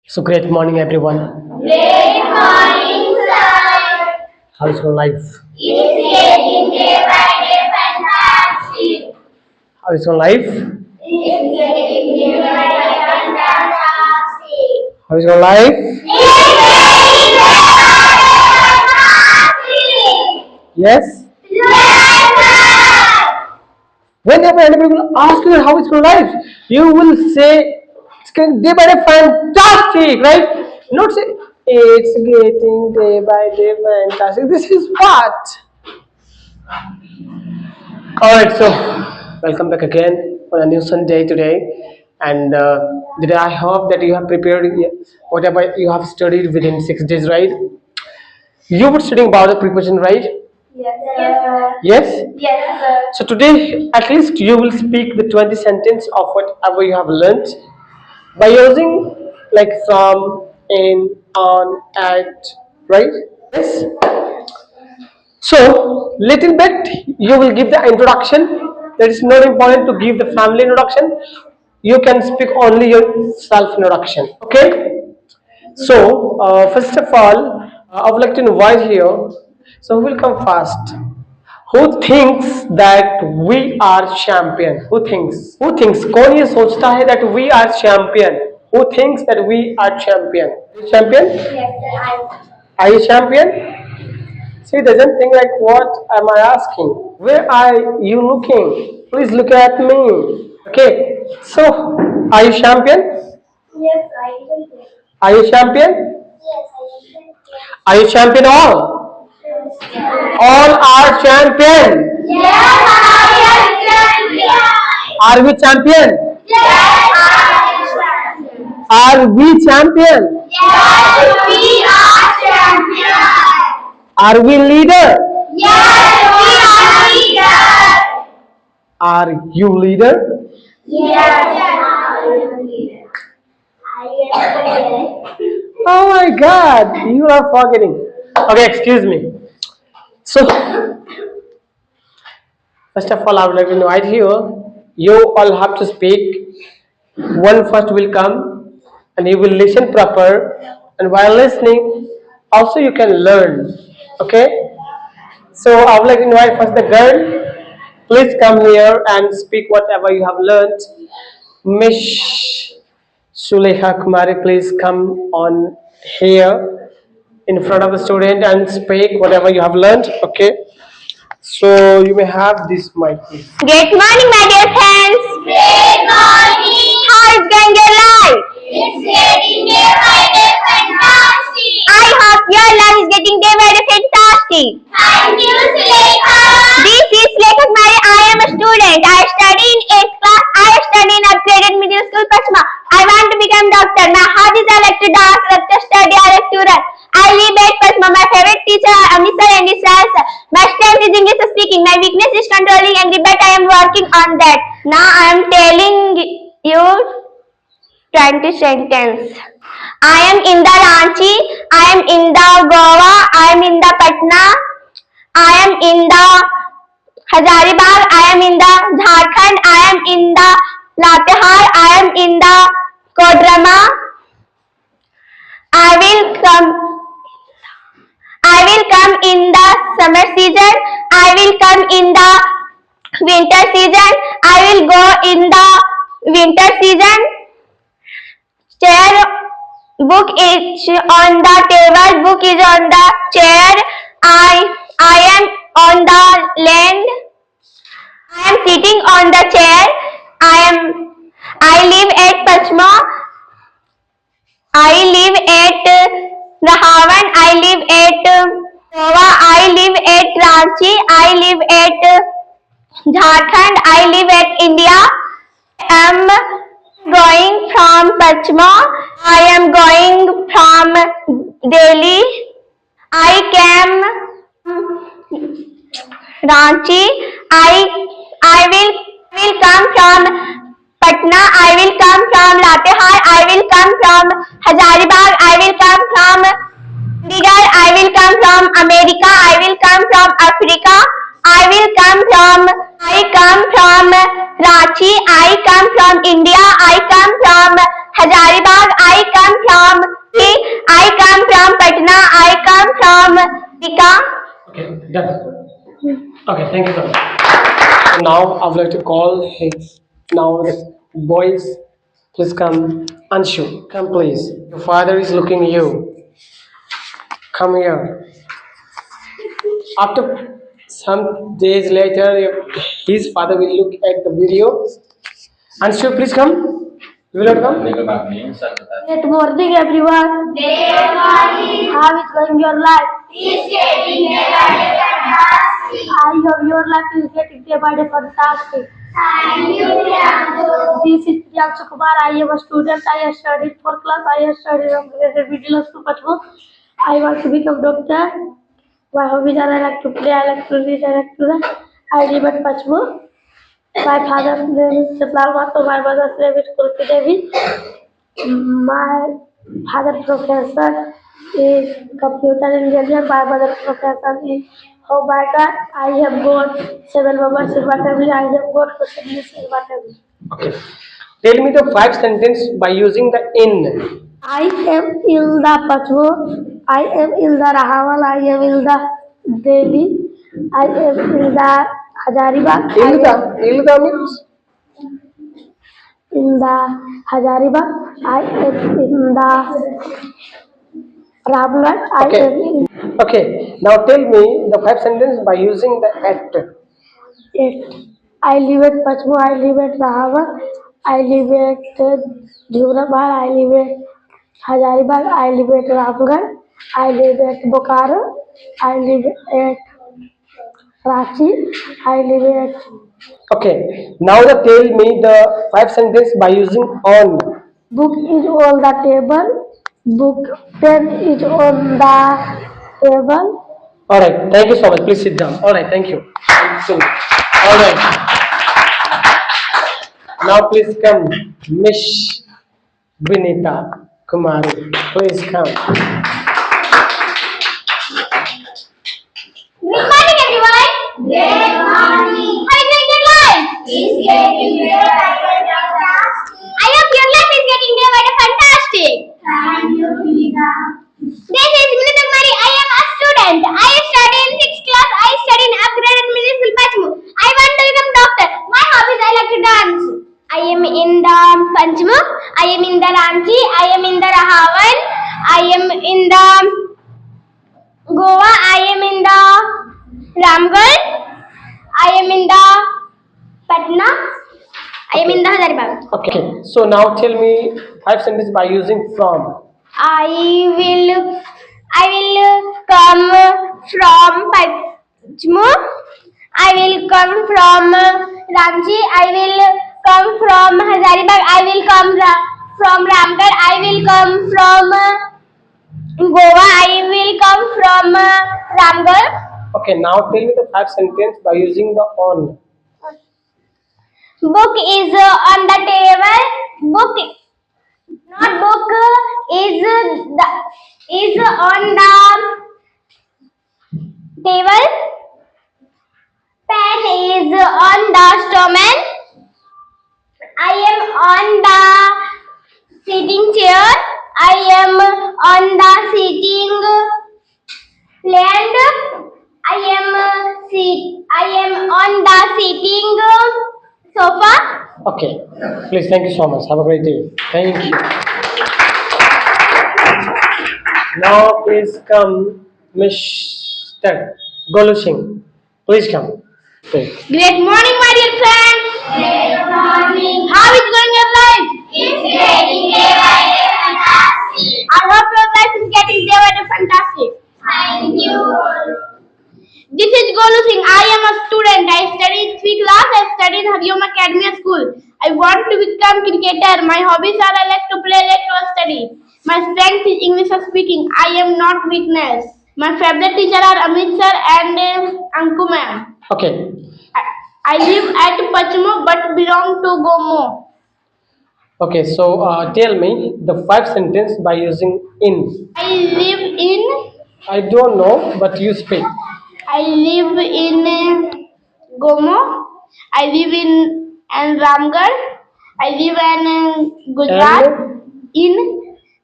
So great morning, everyone. Great morning, sir. How's your life? It's getting day by day fantastic. How is your life? It's getting day by day fantastic. How is your life? It's getting day by day fantastic. Yes. Yes, sir. Whenever anybody will ask you how is your life, you will say it's getting day by day fantastic, right? Not say it's getting day by day fantastic. This is what? Alright, so welcome back again on a new Sunday today. And today I hope that you have prepared whatever you have studied within 6 days, right? You were studying about the preposition, right? Yes, sir. Yes? Yes, sir. So today, at least you will speak the 20 sentence of whatever you have learnt by using like from, in, on, at, right? Yes. So little bit you will give the introduction. That is not important to give the family introduction. You can speak only your self introduction. Okay. So first of all, I would like to invite here. So who will come first? Who thinks that we are champion? Who thinks? Who thinks? कौन ये सोचता है that we are champion? Who thinks that we are champion? Champion? Yes, sir. Are you champion? She doesn't think like what am I asking? Where are you looking? Please look at me. Okay. So are you champion? Yes, I will. Are you champion? Yes, I will. Are you champion all? All are champion. Yes, I am champion. Are we champion? Yes, I am champion. Are we champion? Yes, we are champion. Are we leader? Yes, we are leader. Are you leader? Yes, I am leader. I am leader. Oh my God, you are forgetting. Okay, excuse me. So, first of all, I would like to invite you. You all have to speak. One first will come, and you will listen proper. And while listening, also you can learn. Okay. So I would like to invite first the girl. Please come here and speak whatever you have learned. Miss Sulekha Kumari, please come on here in front of the student and speak whatever you have learned. Okay. So you may have this mic, please. Good morning, my dear friends. Great morning. How is going your life? It's getting day by day fantastic. I hope your life is getting day by day fantastic. Thank you, Sulekha. This is Lekha Kumari. I am a student. I study in 8th class. I study in upgraded middle school, Pachma. I want to become doctor. My hobbies are like to dance, like to study, I like to run. I live at Pachma. My favorite teacher are Amisa and Israel sir. My strength is English speaking. My weakness is controlling angry, but I am working on that. Now I am telling you 20 sentence. I am in the Ranchi. I am in the Goa. I am in the Patna. I am in the Hazaribagh. I am in the Jharkhand. I am in the Latehar. I am in the Kodrama. I will come in the summer season. I will come in the winter season. I will go in the winter season. Chair, book is on the table. Book is on the chair. I am on the land. I am sitting on the chair. I live at Pachma. I live at Rahavan. I live at Goa. I live at Ranchi. I live at Jharkhand. I live at India. I am going from Pachma. I am going from Delhi. I came Ranchi. I will come from Patna. I will come from Latehar. I will come from Hazaribagh. I will come from Chandigarh. I will come from America. I will come from Africa. I come from Ranchi. I come from India. I come from Hazaribagh. I come from Okay, done. Okay, thank you so much. So now I would like to call his now the boys. Please come. Anshu, come please. Your father is looking at you. Come here. After some days later, his father will look at the video. Anshu, please come. You will not come? Good morning, everyone. Good morning. How is going your life? Is getting day by day fantastic. I hope your life is getting day by day fantastic. Thank you, Priyanku. This is Priyanshu Kumar. I am a student. I have studied for class. I have studied from graded middle school, Pachmo. I want to become doctor. My hobbies are I like to play, I like to read, I like to write. I live at Pachmo. My father's name is Chitlal Mato. My mother's name is Kulki Devi. My father professor is computer engineer. My mother professor is oh my god, I have got 7 members in my family. I have got questions in my family. Okay. Tell me the 5 sentences by using the in. I am Ilda Pachmo. I am Ilda Rahawal. I am Ilda Delhi. I am Ilda Hazaribagh. Ilda means Ilda Hazaribagh. I am Ilda Ramgarh. I okay. am in Okay. Now tell me the 5 sentences by using the at. it. I live at Pachmo. I live at Rahawal. I live at Jhurabad. I live at Hazaribagh. I live at Ramgarh. I live at Bokaro. I live at Ranchi. I live at Okay. Now tell me the 5 sentences by using on. book is on the table. Book pen is on the table. All right. Thank you so much. Please sit down. All right. Thank you. All right. Now please come, Miss Vinita Kumari. Please come. Good morning, everyone. Good morning. How is your life? Is getting day by day fantastic. I hope your life is getting day by day fantastic. Thank you, Lisa. This is Vinita Kumari. I am a student. I study in 6th class. I study in upgraded middle school, Pachmo. I want to become doctor. My hobbies I like to dance. I am in the Panchmo. I am in the Ranchi. I am in the Rahavan. I am in the Goa. I am in the Ramgarh. I am in the Patna. I am in the Hazaribagh. Okay. So now tell me 5 sentences by using from. I will come from Pachmo. I will come from Ranchi. I will come from Hazaribagh. I will come from Ramgarh. I will come from Goa. I will come from Ramgarh. Okay. Now tell me the 5 sentences by using the on. Book is on the table. Book notebook is on the table. Pen is on the stoman. I am on the sitting chair. I am on the sitting land. I am on the sitting sofa. Okay. Please. Thank you so much. Have a great day. Thank you. Now please come, Mr. Golu Singh. Please come. Okay. Great morning, my dear friends. Good morning. How is going your life? Is getting day by day fantastic. I hope your life is getting day by day fantastic. Thank you. This is Golu Singh. I am a student. I study in 3rd class. I study in Hariom Academy School. I want to become cricketer. My hobbies are I like to play, I like to study. My strength is English speaking. I am not weakness. My favorite teacher are Amit sir and Anku ma'am. Okay. I live at Pachmo but belong to Gomo. Okay. So tell me the 5 sentences by using in. I live in I don't know, but you speak. I live in Gomo. I live in Ramgarh. I live in Gujarat. And In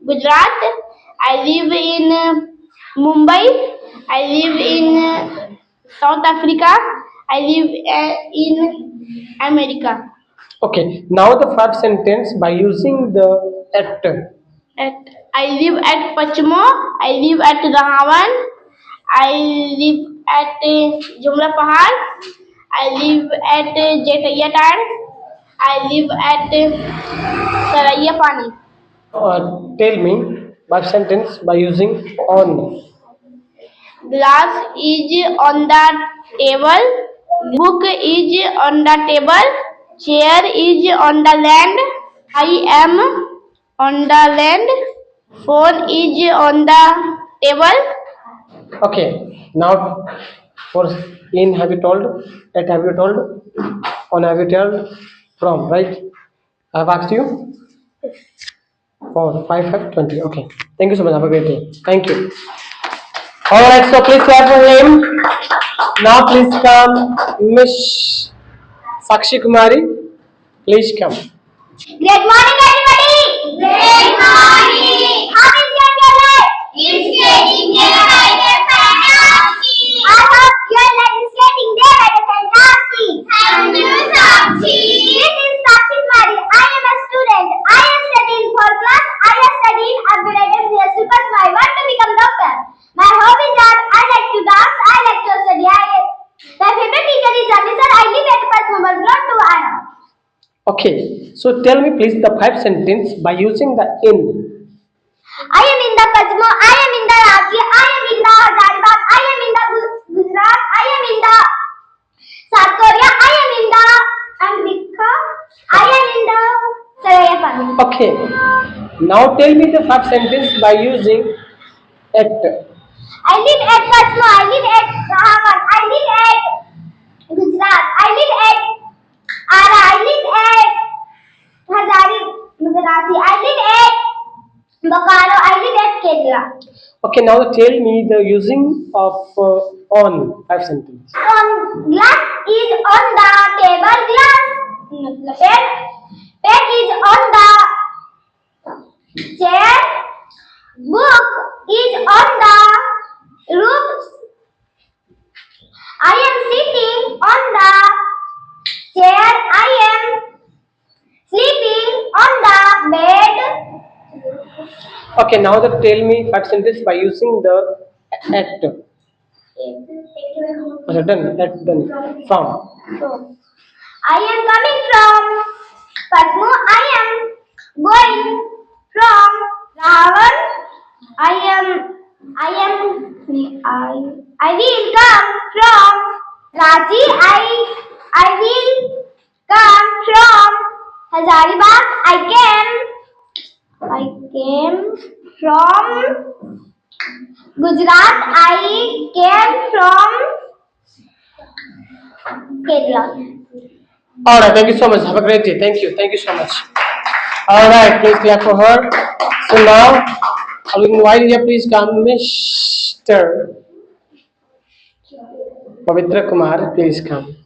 Gujarat. I live in Mumbai. I live in South Africa. I live in America. Okay, now the first sentence by using the at. I live at Pachmo. I live at Rahawan. I live at Jumla Pahad. I live at Jetaiya Tar. I live at Saraiya Pani. Tell me by sentence by using on. Glass is on the table. Book is on the table. Chair is on the land. I am on the land. Phone is on the table. Okay, now for in have you told, at have you told, on have you told, from, right? I have asked you for 5 5 20. Okay, thank you so much. Have a great day. Thank you. All right, so please clap for him. Now please come, Miss Sakshi Kumari. Please come. Good morning, everybody. Good morning. How is your day? It's getting day by day fantastic. I hope your life is getting day by day fantastic. Thank you, Sakshi. This is Sakshi Kumari. I am a student. I am studying for class. I am studying upgraded Super Smile. I want to become doctor. My hobbies are I like to dance. I like to study. My favorite teacher is Jani sir. I live at Pasmamal Block to Anna. Okay, so tell me please the 5 sentence by using the in. I am in the Pachmo. I am in the Ranchi. I am in the Hazaribagh. I am in the Gujarat. I am in the South Korea. I am in the America. I am in the Saraya Pani. Okay, now tell me the 5 sentence by using at. I live at Pachmo. I live at Rahawan. I live at Gujarat. I live at Ara. I live at Hazaribagh. I live at Bokaro. I live at Kerala. Okay, now tell me the using of on 5 sentence. Glass is on the table. Pen is on the chair. Book is on the roof. I am sitting on the chair. I am sleeping on the bed. Okay, now tell me 5 sentence by using the at. Okay, done. At done. From. I am coming from Patmo. I am going from Ravan. I will come from Ranchi. I will come from Hazaribagh. I came from Gujarat. I came from Kerala. All right, thank you so much. Have a great day. Thank you. Thank you so much. All right, please clap for her. So now, I will invite you. Please come, Mr. Pavitra Kumar. Please come.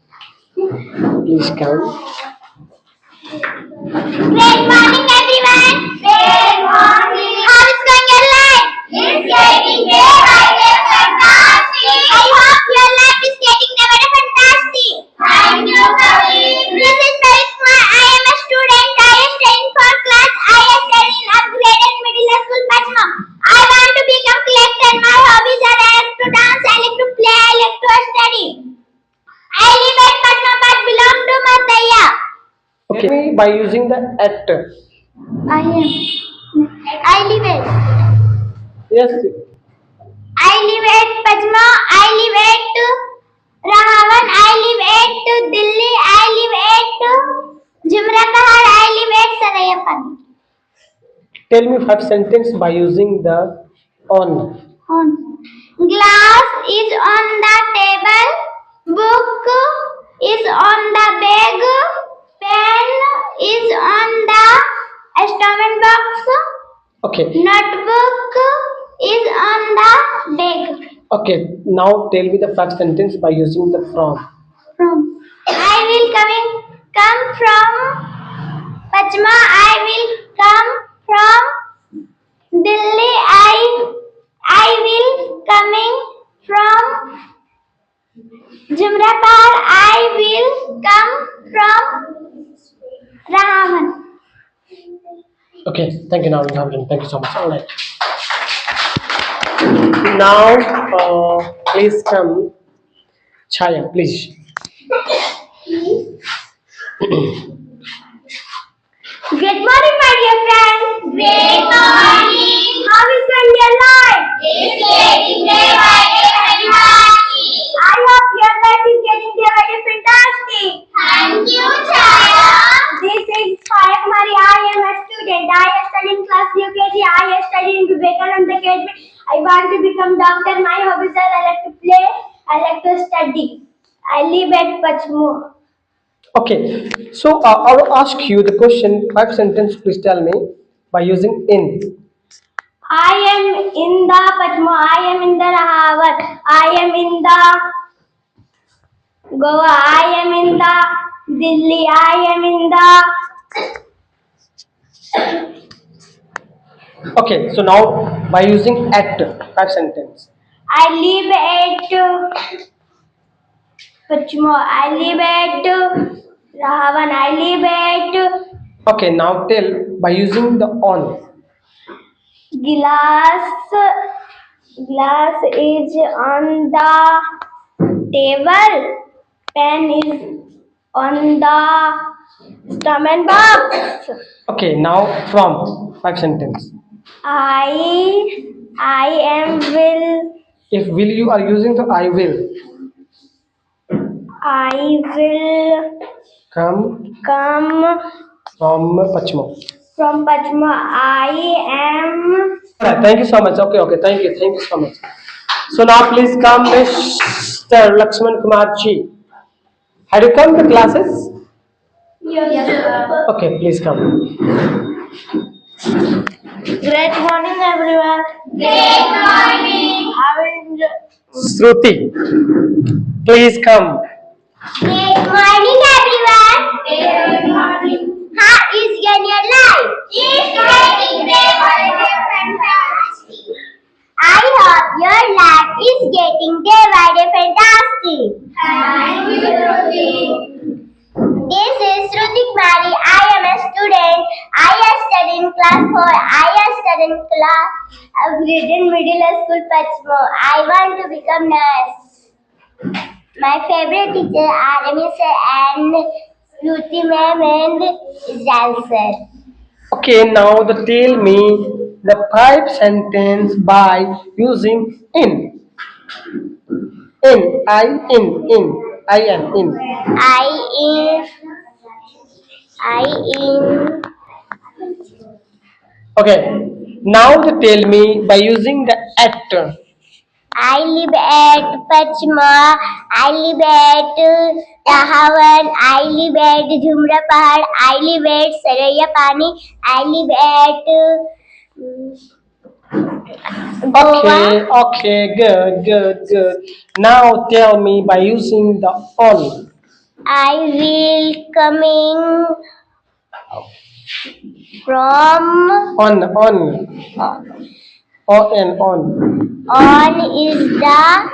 Please come. Great morning, everyone. Great morning. How is going your life? It's getting day by day fantastic. I hope your life is getting day by day fantastic. Thank you, Kavit. This is Parikma. I am a student. I am studying for class. I am studying upgraded middle school Patma. I want to become collector. My hobbies are I like to dance, I like to play, I like to study. I live at Patna but belong to Madhya. Okay, by using the at. I live at. Yes. I live at Pachma. I live at Rahawan. I live at Delhi. I live at Jumra Pahad. I live at Sarayapan. Tell me 5 sentence by using the on. Glass is on the table. Book is on the bag. Pen is on the instrument box. Okay. Notebook is on the bag. Okay. Now tell me the 5 sentence by using the from. I will come from Pachma. I will come from Delhi. I will coming from Okay, thank you. Now you have done. Thank you so much. All right. Now, please come, Chaya. Please. Good morning, my dear friends. Good morning. How is your dear life? It's getting day by day fantastic. I hope your life is getting day by day fantastic. Thank you, Chaya. This is Chaya Kumari. I am a student. I study in class UKG. I study in Vivekananda Academy. I want to become doctor. My hobbies are I like to play. I like to study. I live at Pachmo. Okay. So I will ask you the question. 5 sentences. Please tell me by using in. I am in the Pachmo. I am in the Rahavat. I am in the Goa. I am in the Delhi. I am in the Okay. So now by using at. 5 sentences. I live at Pachmo. I live at Rahavan. I live at Okay. Now tell by using the on. Glass. Glass is on the table. Pen is on the stomach box. Okay. Now from 5 sentences. I am will If will you are using the I will. I will Come come from Pachmo. from Pachma. I am Alright, thank you so much. Okay, okay, thank you so much. So now please come, Mr. Lakshman Kumar Ji. Had you come to classes? yes, sir. Okay, please come. Great morning, everyone. Great morning. How is Shruti, please come. Great morning, everyone. Great morning. How is your life? It's getting day by day fantastic. I hope your life is getting day by day fantastic. Thank you, Shruti. This is Shruti Kumari. I am a student. I study in class 4. I study in class of Gridden Middle School, Pachmo. I want to become nurse. My favorite teacher are Miss and Shruti ma'am and Zal sir. Okay, now tell me the 5 sentence by using in. In, I am in. I in Okay, now tell me by using the at. I live at Pachma. I live at Rahavan. I live at Jumra Pahad. I live at Saraya Pani. I live at Okay, Goa. okay, good. Now tell me by using the on. I will coming from On. on is the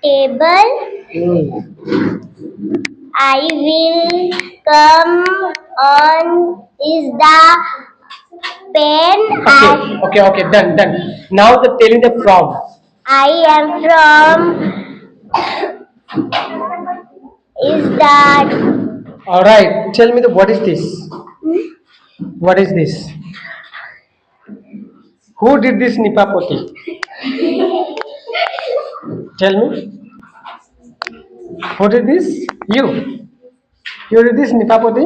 table. Hmm. I will come on is the pen. Okay, done. Now telling the from. I am from is the Alright, tell me what is this? What is this? Who did this Nipapoti? Tell me. Who did this? You. You did this Nipapoti?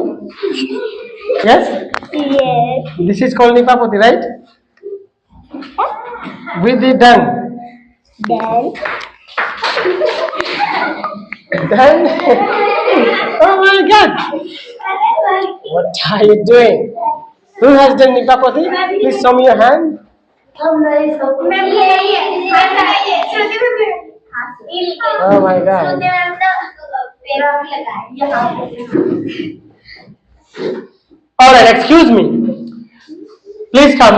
Yes? yes. This is called Nipapoti, right? With the done. Then Done. Oh my god. What are you doing? Who has done Nipapoti? Please show me your hand. Oh my god. Alright, excuse me. Please come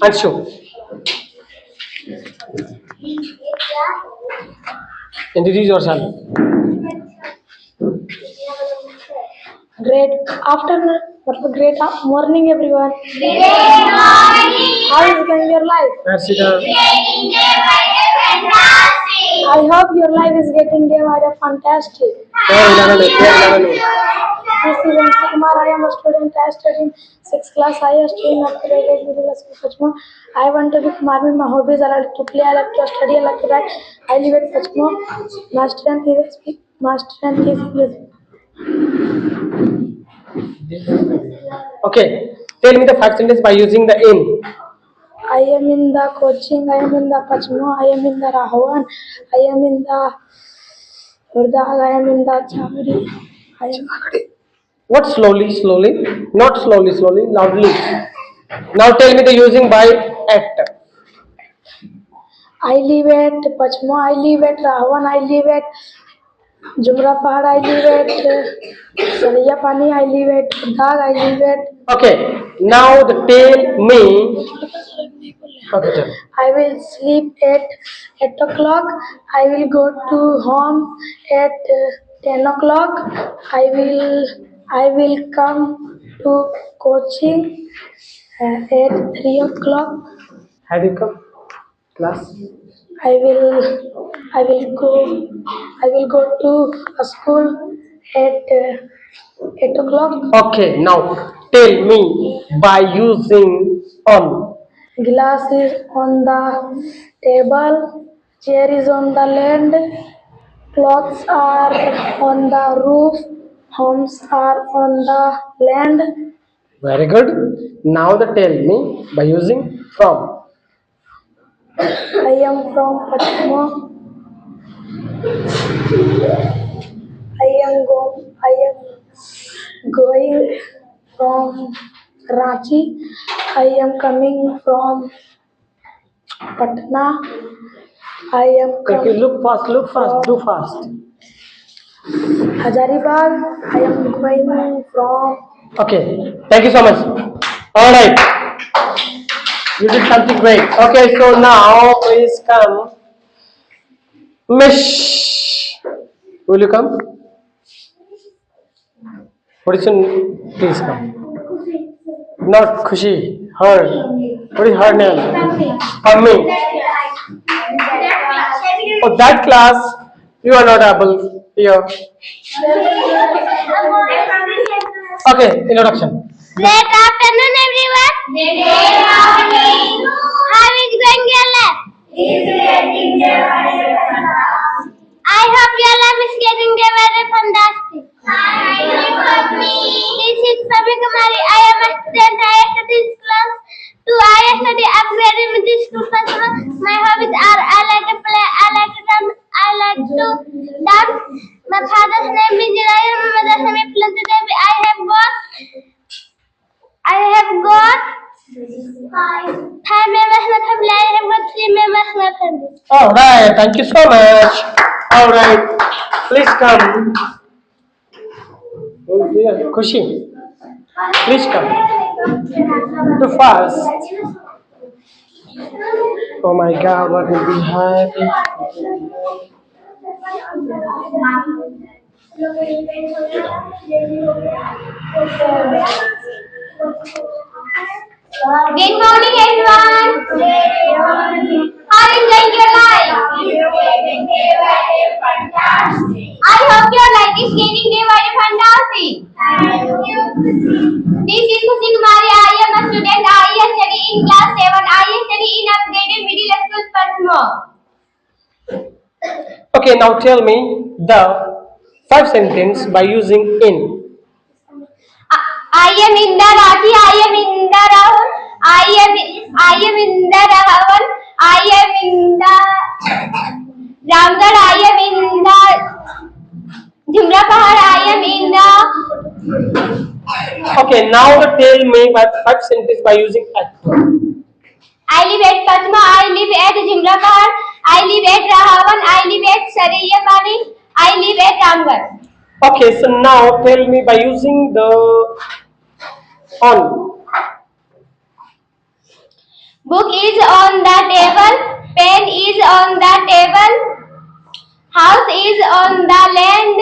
and show. Introduce yourself. Great afternoon, great morning, everyone. Good morning. How is going your life? Sit down. Getting day by day fantastic. I hope your life is getting day by day fantastic. This is MC Kumar. I am a student. I study in 6th class. I study in upgraded middle school, Pachmo. I want to become army. My hobbies are to play, I like to study, I like to write. I live at Pachmo. My strength is English. Okay, tell me the 5 sentences by using the in. I am in the coaching. I am in the Pachmo. I am in the Rahawan. I am in the Urdag. I am in the Chavri. I am. What slowly, slowly? Not slowly, slowly, loudly. Now tell me the using by at. I live at Pachmo. I live at Rahawan. I live at Jumra Pahad. I live at Sariya Pani. I live at Urdag. I live at. Okay, now the tell me. Okay, tell. I will sleep at 8 o'clock. I will go to home at 10 o'clock. I will come to coaching at 3 o'clock. Had you come? Class? I will go to a school at 8 o'clock. Okay, now tell me by using on. Glass is on the table. Chair is on the land. Clothes are on the roof. Homes are on the land. Very good. Now the tell me by using from. I am from Pachmo. I am going from Ranchi. I am coming from Patna. I am Okay, coming look fast, do fast. Hazaribagh. I am going from. Okay, thank you so much. All right, you did something great. Okay, so now please come. Mish, will you come? What is your name? Please come. Not Khushi, her. What is her name? Pammi. For that class, you are not able here. Okay, introduction. Good afternoon, everyone. Good morning. How is going your life? I hope your life is getting very fantastic. This is Sabi Kumari. I am a student. I study in class 2. I study upgraded middle school. My hobbies are I like to play, I like to dance, I like to dance. My father's name is Jiraiya. My mother's name is Planti Devi. I have got 5 members in my family. I have got 3 members in my family. All right, thank you so much. All right, please come. Oh dear, Khushi, please come. Too fast. Oh my God, what will be happy? Good morning, everyone. How is going your life? I hope your life is getting day by day fantastic. This is Khushi Kumari. I am a student. I study in class 7. I study in upgraded middle school, Patmo. Okay, now tell me the 5 sentences by using in. I am in the Rathi. I am in the Rahul. I am in the Rahavan. I am in the Ramgarh. I am in the Jumra Pahad. I am in the. Okay, now tell me by 5 sentences by using at. I live at Patma. I live at Jumra Pahad. I live at Rahavan. I live at Sariya Pani. I live at Ramgarh. Okay, so now tell me by using the on. Book is on the table. Pen is on the table. House is on the land.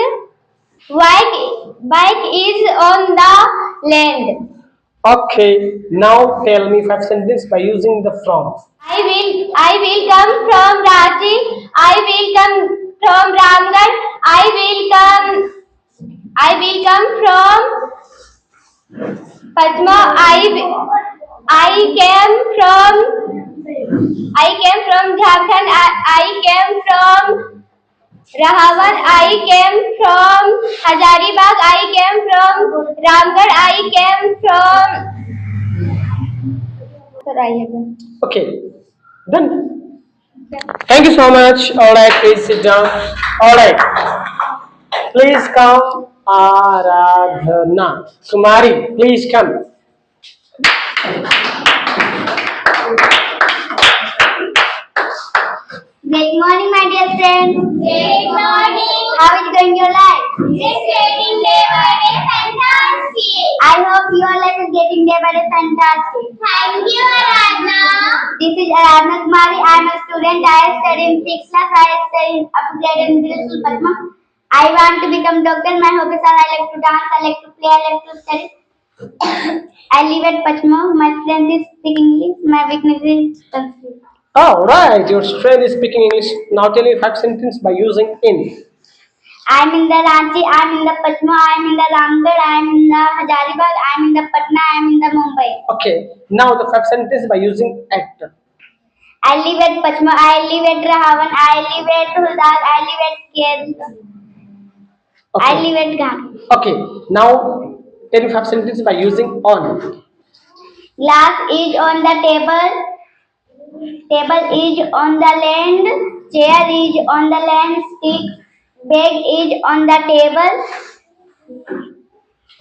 White Bike is on the land. Okay, now tell me 5 sentences by using the from. I will come from Ranchi. I will come from Ramgarh. I will come from Patma. I came from Jharkhand. I came from Rahawan. I came from Hazaribagh. I came from Ramgarh. I came from. Okay, done. Thank you so much. Alright, please sit down. Alright, please come. Aradhana. Kumari, please come. Good morning, my dear friends. Good morning. How is going your life? It's getting day by day fantastic. I hope your life is getting day by day fantastic. Thank you, Aradhana. This is Aradhana Kumari. I am a student. I study in 6th class. I study in upgraded middle school, Patma. I want to become doctor. My hobbies are I like to dance, I like to play, I like to study. I live at Patma. My strength is speaking English. My weakness is Sanskrit. Alright, your strength is speaking English. Now tell me 5 sentences by using in. I'm in the Ranchi, I'm in the Patma, I'm in the Ramgarh, I'm in the Hazaribagh, I'm in the Patna, I'm in the Mumbai. Okay, now the 5 sentences by using at. I live at Patma, I live at Rahavan, I live at Huldag, I live at Kerala, I Okay. live at Ghana. Okay, now tell me 5 sentences by using on. Glass is on the table, table is on the land, chair is on the land, stick, bag is on the table,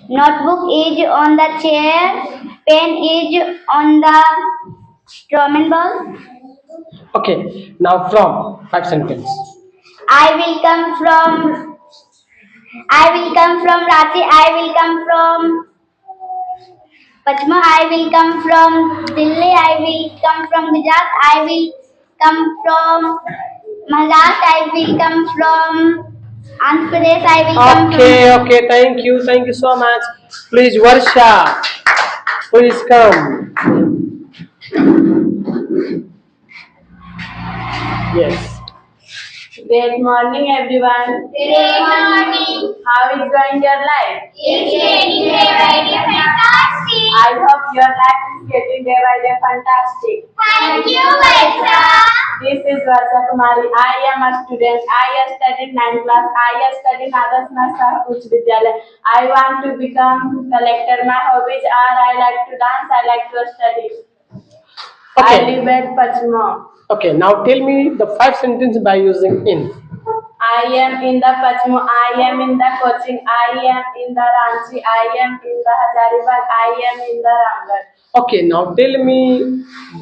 notebook is on the chair, pen is on the drawing board. Okay, now from 5 sentences. I will come from Ranchi, I will come from Patma, I will come from Delhi, I will come from Gujarat, I will come from Maharashtra, I will come from Andhra Pradesh, I will come Okay, thank you so much. Please, Varsha, please come. Yes. Good morning, everyone. Good morning. How is going your life? It's getting day by day fantastic. I hope your life is getting day by day fantastic. Thank you, Varsha. This is Varsha Kumari. I am a student. I studied 9th class. I studied Adarsh Nasa Uch Vidyalaya. I want to become collector. My hobbies are I like to dance. I like to study. I Okay. live at Pachma. Okay, now tell me the 5 sentences by using in. I am in the Pachmo, I am in the coaching, I am in the Ranchi, I am in the Hazaribagh, I am in the Ramgarh. Okay, now tell me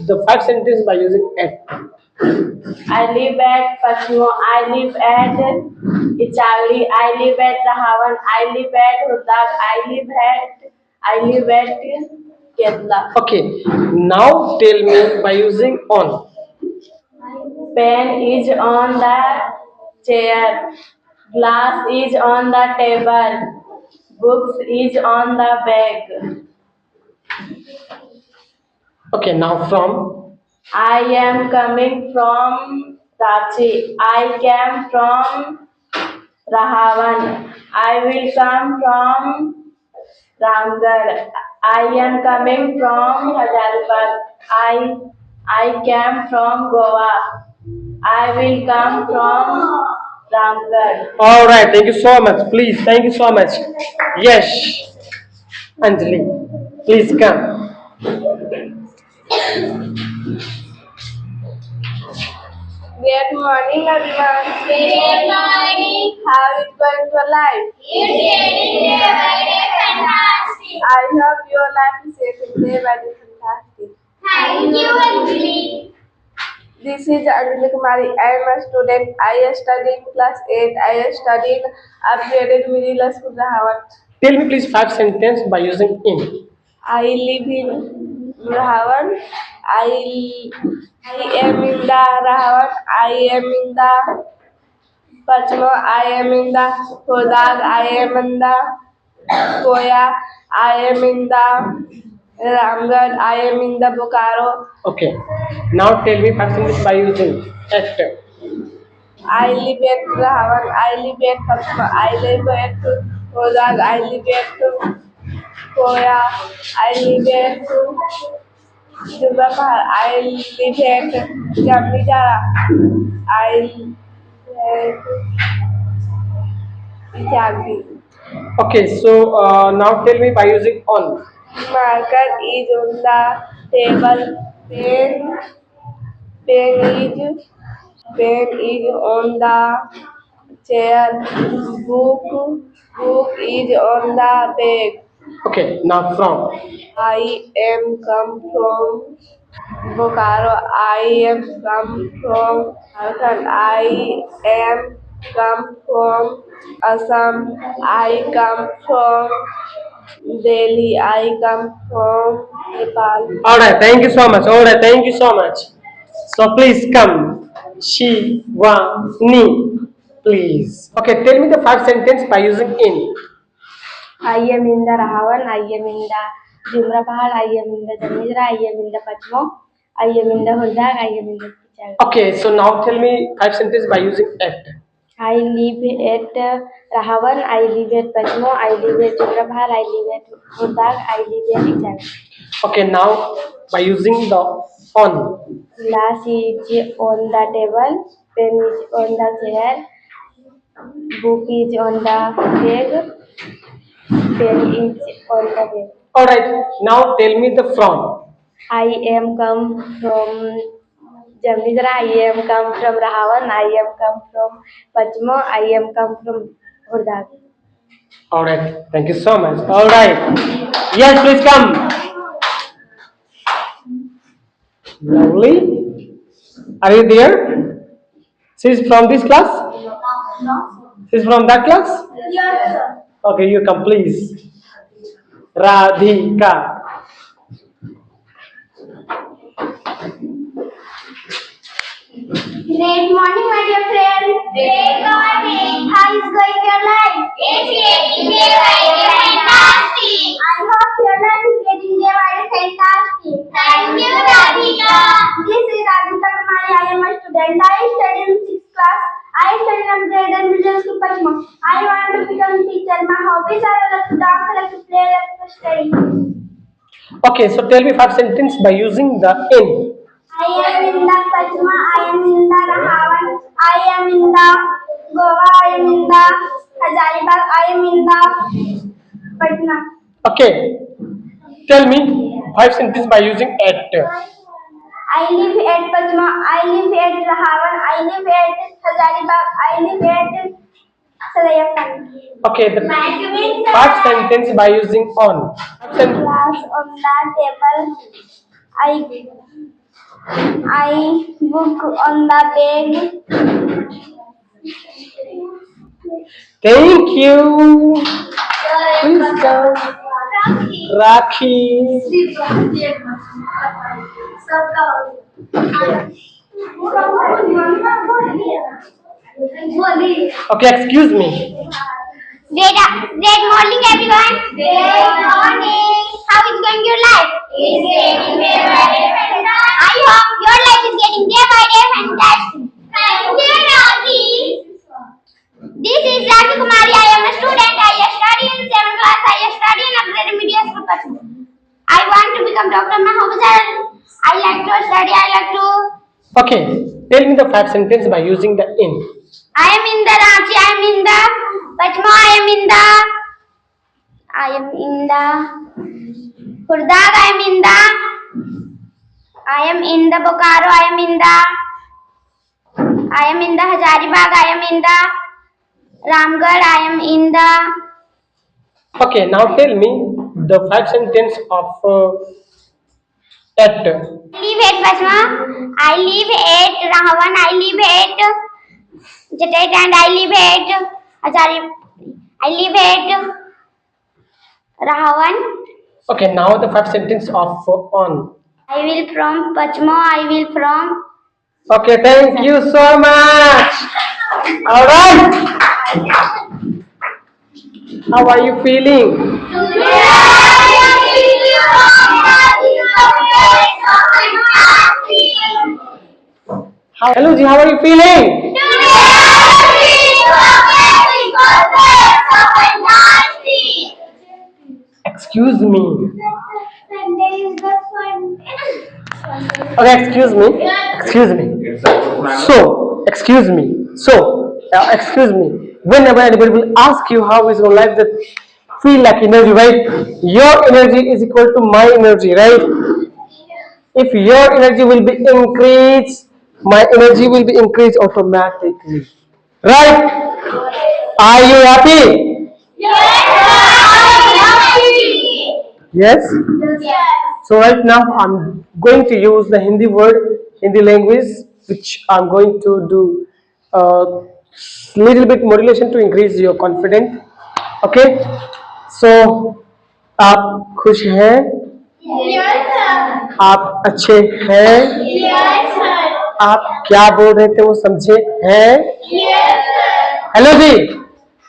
the 5 sentences by using at. I live at Pachmo, I live at Ichagri, I live at Rahavan, I live at Hurdag, I live at Kerala. Okay, now tell me by using on. Pen is on the chair, glass is on the table, books is on the bag. Okay, now from. I am coming from Ranchi. I came from Rahavan. I will come from Ramgarh. I am coming from Hazaribagh. I came from Goa. I will come from Ramgarh. Alright, thank you so much. Please, thank you so much. Yes, Anjali, please come. Good morning, everyone. Good morning. How is going your life? It's getting day by day fantastic. I hope your life is getting day by day fantastic. Thank you, Anjali. This is Anjali Kumari. I am a student. I study in class 8. I study in upgraded middle school, Rahawan. Tell me please 5 sentences by using in. I live in Rahawan. I am in the Rahawan. I am in the Pachmo. I am in the Hodag. I am in the Koya. I am in the Ramgarh. I am in the Bokaro. Okay. Now tell me 5 sentences by using at. I live at Rahavan. I live at Patma. I live at Kozag. I live at Koya. I live at Jubapar. I live at Jamijara. I live at Jagdi. Okay. So now tell me by using on. Marker is on the table. Pen is on the chair. Book is on the bag. Okay. Now from. I am come from Bokaro. I am come from Jharkhand. I am come from Assam. I come from Delhi. I come from Nepal. All right. Thank you so much. All right. Thank you so much. So please come. Shivani. Please. Okay. Tell me the 5 sentences by using in. I am in the Rahavan, I am in the Jumrapahal, I am in the Jamidra, I am in the Pachmo, I am in the Hurdag, I am in the Pichal. Okay. So now tell me 5 sentences by using at. I live at Rahavan, I live at Pachmo, I live at Jumrapahal, I live at Hurdag, I live at Pichal. Okay. Now by using the on. Glass is on the table, pen is on the chair, book is on the bag, pen is on the bag. All right. Now tell me the from. I am come from Jamidra, I am come from Rahavan, I am come from Pachmo, I am come from Hurdag. All right. Thank you so much. All right. Yes, please come. Lovely. Are you there? She's from this class? She's from that class? Yes, sir. Okay, you come, please. Radhika. Great morning, my dear friend. Great morning. How is going your life? It's getting day by day fantastic. I hope your life is getting day by day fantastic. Thank you, Radhika. This is Radhika Kumari. I am a student. I study in 6th class. I study in upgraded middle school, Pachmo. I want to become teacher. My hobbies are I love to dance, I love to play, I love to study. Okay, so tell me 5 sentences by using the in. I am in the Pachma, I am in the Rahavan, I am in the Goa, I am in the Hazaribagh, I am in the Patna. Okay. Tell me 5 sentences by using at. I live at Pachma, I live at Rahavan, I live at Hazaribagh, I live at Sarayappan. Okay, the 5 sentences by using on. Glass on the table, I book on the bag. Thank you. Please come. Rakhi. Okay, excuse me. Great morning, everyone. Great morning. How is going your life? It's getting day by day fantastic. I hope your life is getting day by day fantastic. Thank you, Rakhi. This is Rakhi Kumari. I am a student. I study in 7th class. I study in upgraded middle school, Pachmo. I want to become doctor. My hobbies are I like to study. I like to. Okay, tell me the 5 sentences by using the in. I am in the Ranchi. I am in the Pachmo. I am in the Hurdag. I am in the Bokaro. I am in the Hazaribagh. I am in the Ramgarh. I am in the. Okay, now tell me the 5 sentences of at. I live at Pachma. I live at Rahavan. I live at Jatait and I live at Hazaribagh. I live at Rahavan. Okay, now the 5 sentences of on. I will from Pachmo. I will from. Okay, thank you so much. All right. How are you feeling? Hello ji, how are you feeling? Excuse me. Okay, excuse me. Excuse me. Excuse me. Whenever anybody will ask you how is your life, that feel like energy, right? Your energy is equal to my energy, right? If your energy will be increased, my energy will be increased automatically. Right? Are you happy? Yes? So right now I'm going to use the Hindi word, Hindi language, which I'm going to do little bit modulation to increase your confidence. Okay? So आप खुश हैं? आप अच्छे हैं? आप क्या बोल रहे थे वो समझे हैं? Hello ji,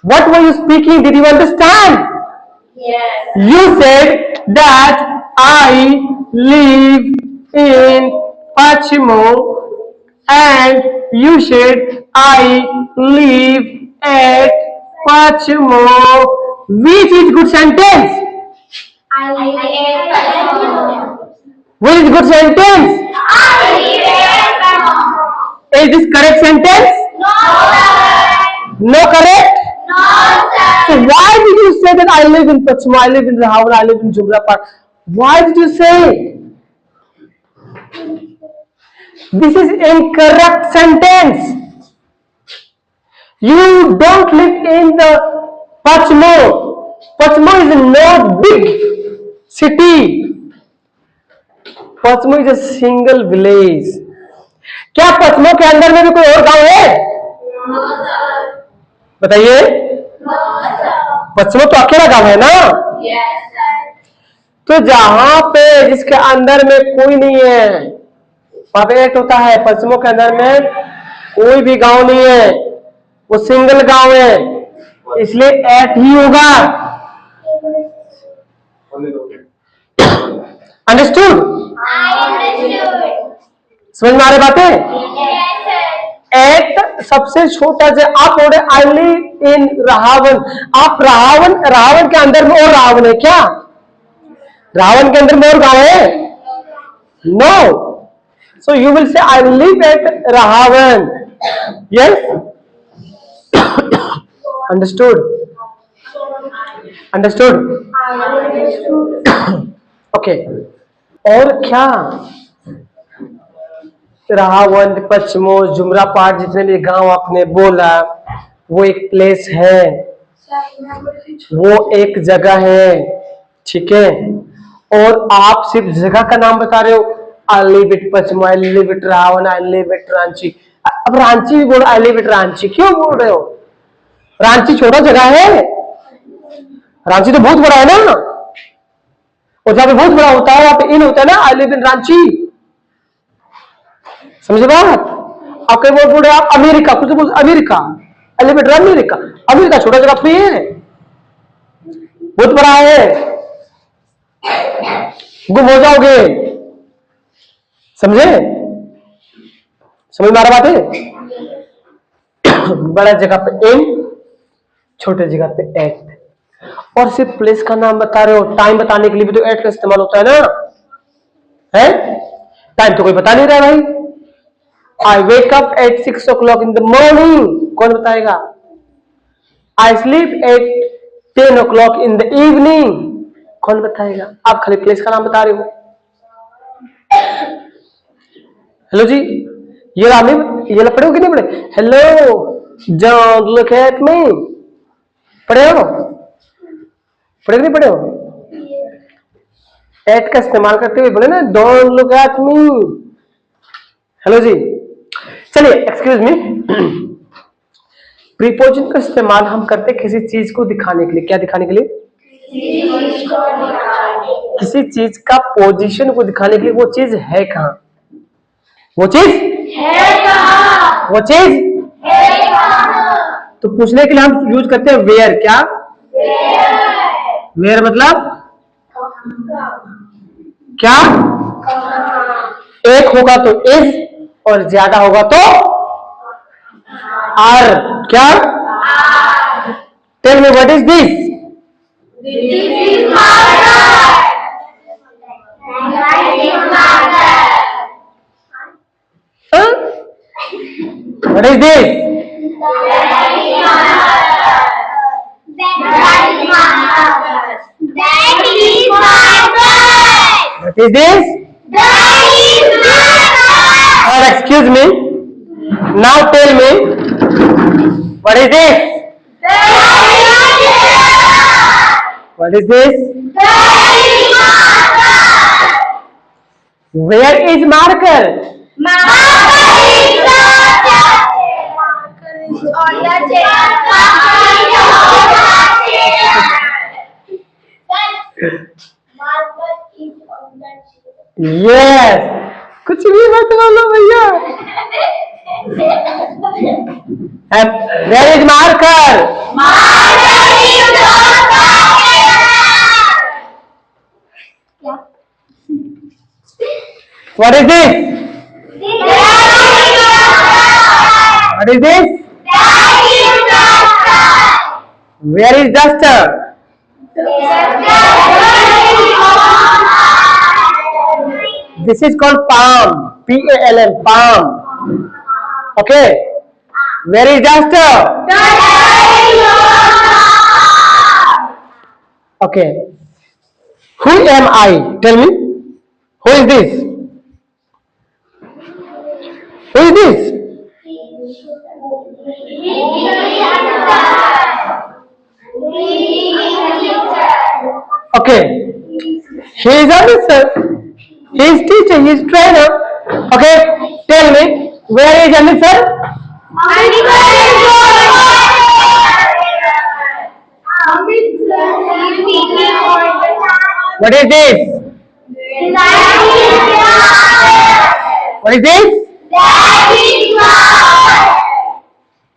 what were you speaking? Did you understand? You said that I live in Pachimo, and you said I live at Pachimo. Which is good sentence? Which is good sentence? Is this correct sentence? No correct? So why did you say that I live in Pachima, I live in Rahavan, I live in Jumla Park? Why did you say? This is incorrect sentence. You don't live in the Pachmo. Pachmo is no big city. Pachmo is a single village. क्या पचमो के अंदर में भी कोई और गांव है? बताइए। पचमो तो अकेला गांव है ना? तो जहां पे जिसके अंदर में कोई नहीं है वहां पे एट होता है। पचमो के अंदर में कोई भी गांव नहीं है, वो सिंगल गांव है, इसलिए एट ही होगा। अंडरस्टूड? समझ में आ रही बातें? एट सबसे छोटा जो आप बोल रहे आई लिव इन राहावन, आप राहावन के अंदर में और राहावन है क्या? राहावन के अंदर में और गांव है? No. So you will say I live at Rahawan. Yes? Understood? Understood? Okay. और क्या? राहावन, पचमो, जुमरा पाट, जितने भी गांव आपने बोला वो एक प्लेस है, वो एक जगह है, ठीक है? और आप सिर्फ जगह का नाम बता रहे हो। आई लिव इट पचमो, I live it Rahawan, I live it Ranchi. अब रांची भी बोलो, आई लिव इट रांची, क्यों बोल रहे हो? रांची छोटा जगह है, रांची तो बहुत बड़ा है ना, और जहाँ पे बहुत बड़ा होता है वहां पे इन होता है ना, आई लिव इन रांची। समझे बात? आप कहीं बोल रहे आप अमेरिका, कुछ बोल America, I live in America. America छोटा जगह थोड़ी है, बहुत बड़ा है, गुम हो जाओगे। समझे? समझ में आ रहा बात है? बड़ा जगह पे इन, छोटे जगह पे एट। और सिर्फ प्लेस का नाम बता रहे हो, टाइम बताने के लिए भी तो एट का इस्तेमाल होता है ना? है? टाइम तो कोई बता नहीं रहा भाई। I wake up at 6 o'clock in the morning, कौन बताएगा? I sleep at 10 o'clock in the evening, कौन बताएगा? आप खाली प्लेस का नाम बता रहे हो। हेलो जी, ये पढ़े हो कि नहीं पढ़े? हेलो डोंट लुक एट मी, पढ़े हो? पढ़े नहीं पढ़े हो? एट का इस्तेमाल करते हुए बोले ना, don't look at me. Hello जी, चलिए एक्सक्यूज मी। प्रीपोजिशन का इस्तेमाल हम करते किसी चीज को दिखाने के लिए। क्या दिखाने के लिए? किसी चीज का पोजीशन को दिखाने के लिए। वो चीज है कहां? वो चीज है कहां? वो चीज है कहां? तो पूछने के लिए हम यूज करते हैं वेयर। क्या? वेयर मतलब क्या? एक होगा तो इज और ज्यादा होगा तो आर। क्या? Tell me what is this? What is this? What is this? Or excuse me. Now tell me. What is this? What is this? Where is marker? Yes. कुछ भी मत बोलो भैया. And where is marker? What is this? What is this? Where is duster? This is called palm. P-A-L-M. Palm. Okay. Where is duster? Okay. Who am I? Tell me. Who is this? Who is this? Okay. He is officer. He is teacher. He is trainer. Okay. Tell me. Where is Amritsar? What is this? What is this?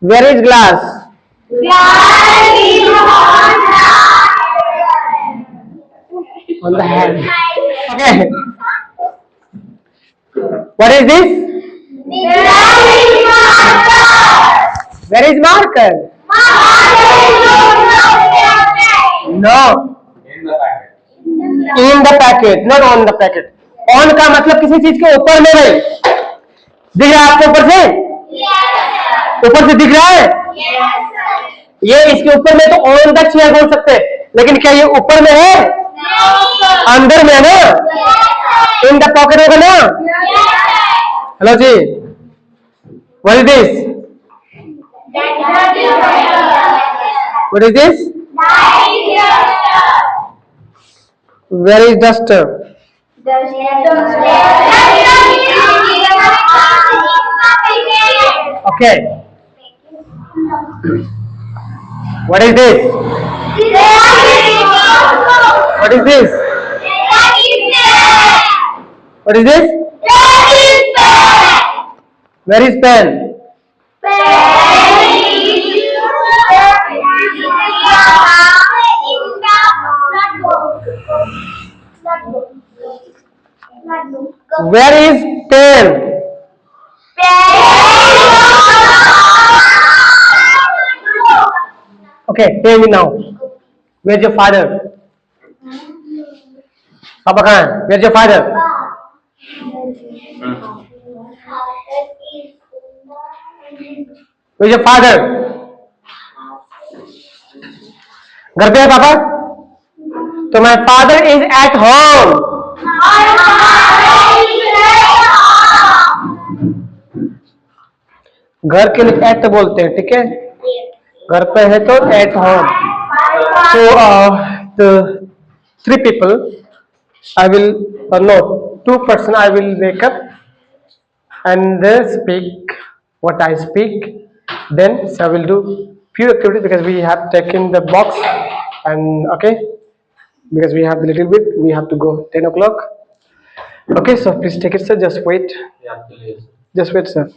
Where is glass? On the hand. Okay. What is this? Where is marker? No. In the packet, not on the packet. On का मतलब किसी चीज के ऊपर में नहीं. दिख रहा है आपको ऊपर से? ऊपर से दिख रहा है? ये इसके ऊपर में तो ऑन द चेयर बोल सकते हैं, लेकिन क्या ये ऊपर में है? अंदर में है ना? इन द पॉकेट होगा ना? हेलो जी. What is this? What is this? Where is duster? Okay. What is this? What is this? What is this? Where is pen? Where is pen? Okay, tell me now. Where's your father? Papa कहाँ है? Where's your father? Where's your father? घर पे है पापा? तो my father is at home. घर के लिए at बोलते हैं, ठीक है? घर पे है तो at home. So the three people, I will no, two person I will wake up and speak what I speak. Then I will do few activities because we have taken the box and okay, because we have a little bit, we have to go 10 o'clock. Okay, so please take it, sir. Just wait. Just wait, sir.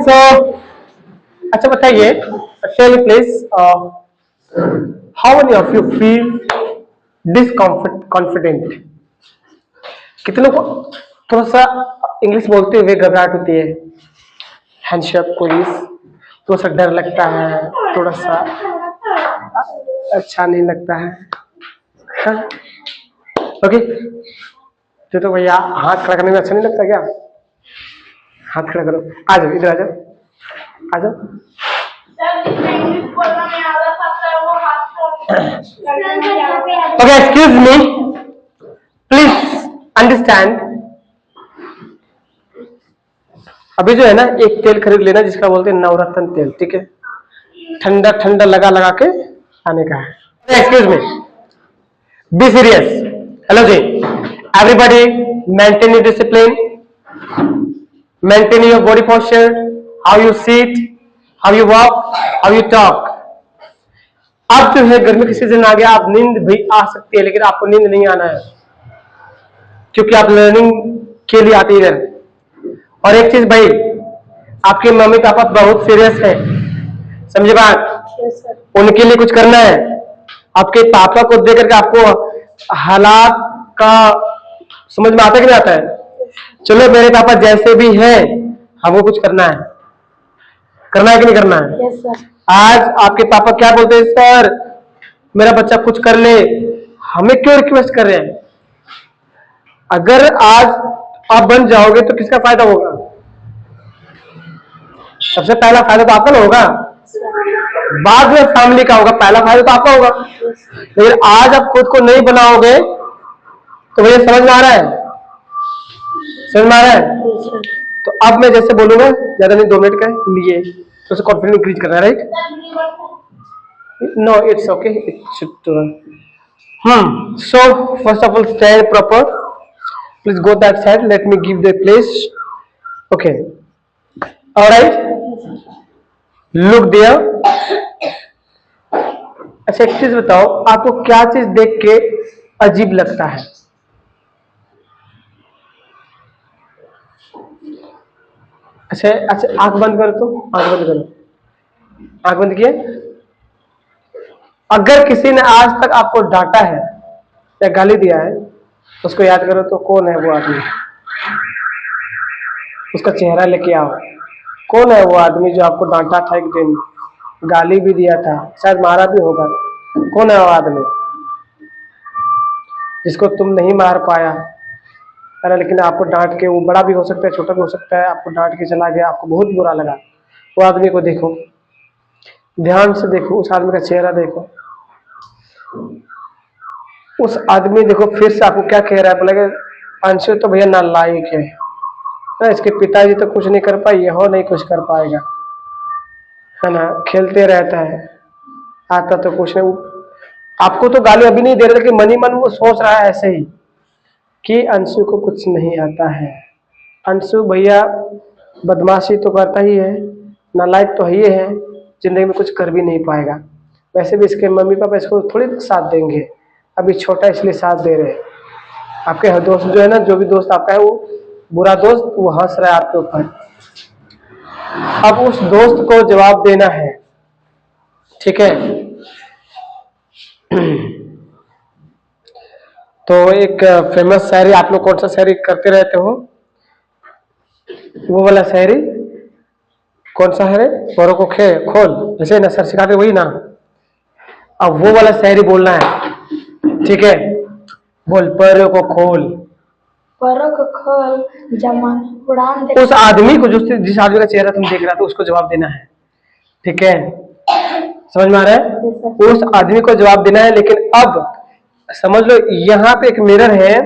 So, अच्छा बताइए, tell me please, how many of you feel disconfident? कितनों को थोड़ा सा English बोलते हुए घबराहट होती है? हैंडशेक पुलिस, थोड़ा सा डर लगता है, थोड़ा सा अच्छा नहीं लगता है, हाँ? ओके, तो भैया हाथ खड़ा करने में अच्छा नहीं लगता क्या? हाथ खड़ा करो, आ जाओ, इधर आ जाओ, आ जाओ। Okay, excuse me, please understand. अभी जो है ना, एक तेल खरीद लेना जिसका बोलते हैं नवरत्न तेल, ठीक है? ठंडा ठंडा लगा लगा के आने का है। Excuse me, be serious. Hello जी, everybody maintain your discipline, maintain your body posture, how you sit, how you walk, how you talk. अब जो है गर्मी का सीजन आ गया, आप नींद भी आ सकती है, लेकिन आपको नींद नहीं आना है, क्योंकि आप लर्निंग के लिए आते इधर। और एक चीज भाई, आपके मम्मी पापा बहुत सीरियस है, समझे बात? उनके लिए कुछ करना है। आपके पापा को देख करके आपको हालात का समझ में आता कि नहीं आता है? चलो मेरे पापा जैसे भी हैं, हमको कुछ करना है कि नहीं करना है? Yes sir. आज आपके पापा क्या बोलते हैं? सर मेरा बच्चा कुछ कर ले, हमें क्यों रिक्वेस्ट कर रहे हैं? अगर आज आप बन जाओगे तो किसका फायदा होगा? सबसे पहला फायदा तो आपका होगा, बाद में फैमिली का होगा, पहला फायदा तो आपका होगा। लेकिन आज आप खुद को नहीं बनाओगे तो भैया समझ में आ रहा है? समझ में आ रहा है? तो अब मैं जैसे बोलूंगा, ज्यादा नहीं, 2 मिनट का लिए तो उसे कॉन्फिडेंस इंक्रीज करना है, right? No it's okay, it should run. So first of all, stand proper. Please go that side. Let me give the place. Okay. All right. Look there. अच्छा, एक चीज बताओ, आपको क्या चीज देख के अजीब लगता है? अच्छा अच्छा, आंख बंद करो, तो आंख बंद करो, आंख बंद किए। अगर किसी ने आज तक आपको डांटा है या गाली दिया है, उसको याद करो, तो कौन है वो आदमी? उसका चेहरा लेके आओ। कौन है वो आदमी जो आपको डांटा था, एक दिन गाली भी दिया था, शायद मारा भी होगा? कौन है वो आदमी जिसको तुम नहीं मार पाया, अरे लेकिन आपको डांट के, वो बड़ा भी हो सकता है, छोटा भी हो सकता है, आपको डांट के चला गया, आपको बहुत बुरा लगा? वो आदमी को देखो, ध्यान से देखो, उस आदमी का चेहरा देखो, उस आदमी देखो, फिर से आपको क्या कह रहा है? बोलेगा अंशु तो भैया नालायक है ना, इसके पिताजी तो कुछ नहीं कर पाए, यह नहीं कुछ कर पाएगा, है ना, खेलते रहता है, आता तो कुछ नहीं। आपको तो गाली अभी नहीं दे रहा, लेकिन मनी मन वो सोच रहा है ऐसे ही कि अंशु को कुछ नहीं आता है, अंशु भैया बदमाशी तो करता ही है, नालायक तो ही है, जिंदगी में कुछ कर भी नहीं पाएगा। वैसे भी इसके मम्मी पापा इसको थोड़ी साथ देंगे, अभी छोटा इसलिए साथ दे रहे हैं। आपके दोस्त जो है ना, जो भी दोस्त आपका है, वो बुरा दोस्त, वो हंस रहा है आपके ऊपर। अब उस दोस्त को जवाब देना है, ठीक है? तो एक फेमस शायरी, आप लोग कौन सा शायरी करते रहते हो? वो वाला शायरी कौन सा है? औरों को खोल, जैसे ना सर सिखाते वही ना। अब वो वाला शायरी बोलना है, ठीक है? बोल, पैरों को खोल, पैरों को खोल, जमान उड़ान दे। उस आदमी को, जिस आदमी का चेहरा तुम देख रहा था, उसको जवाब देना है, ठीक है? समझ में आ रहा है? उस आदमी को जवाब देना है। लेकिन अब समझ लो, यहाँ पे एक मिरर है,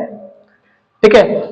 ठीक है?